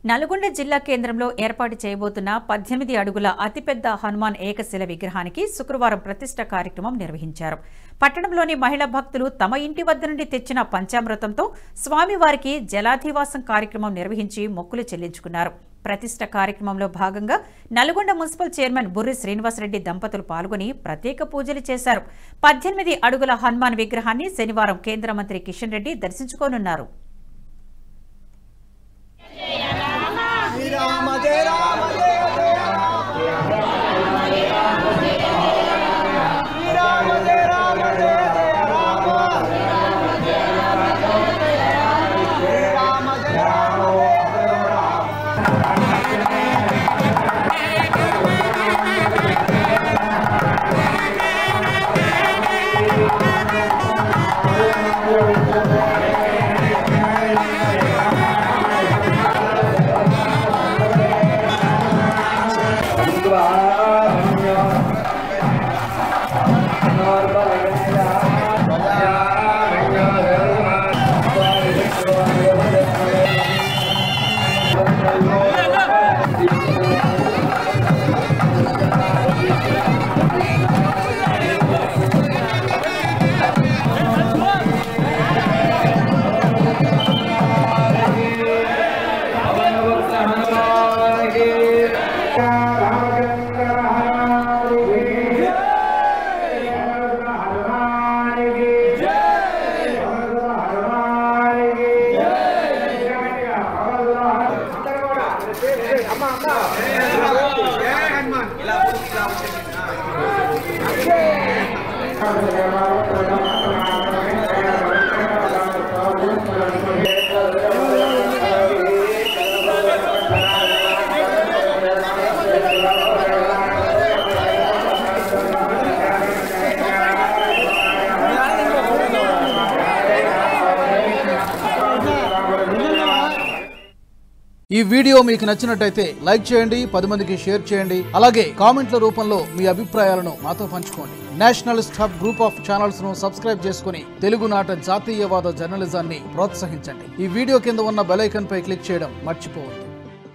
నల్గొండ జిల్లా కేంద్రంలో ఏర్పాటు చేయబోతున్న 18 అడుగుల అతిపెద్ద హనుమాన్ ఏకశిల విగ్రహానికి శుక్రవారం ప్రతిష్ఠ కార్యక్రమం నిర్వహించారు. పట్టణంలోని మహిళా భక్తులు తమ ఇంటి వద్ద నుండి తెచ్చిన పంచామృతంతో స్వామివారికి జలాధివాసం కార్యక్రమం నిర్వహించి మొక్కులు చెల్లించుకున్నారు. ప్రతిష్ఠ కార్యక్రమంలో భాగంగా నల్గొండ మున్సిపల్ చైర్మన్ బుర్రి శ్రీనివాసరెడ్డి దంపతులు పాల్గొని ప్రత్యేక పూజలు చేశారు. 18 అడుగుల హనుమాన్ విగ్రహాన్ని శనివారం కేంద్ర మంత్రి కిషన్ రెడ్డి దర్శించుకోనున్నారు. ఈ వీడియో మీకు నచ్చినట్టయితే లైక్ చేయండి, 10 మందికి షేర్ చేయండి. అలాగే కామెంట్ల రూపంలో మీ అభిప్రాయాలను మాతో పంచుకోండి. Nationalist hub group of channels ను సబ్స్క్రైబ్ చేసుకుని తెలుగునాట జాతీయవాద జర్నలిజాన్ని ప్రోత్సహించండి. ఈ వీడియో కింద ఉన్న బెల్ ఐకాన్ పై క్లిక్ చేయడం మర్చిపోవద్దు.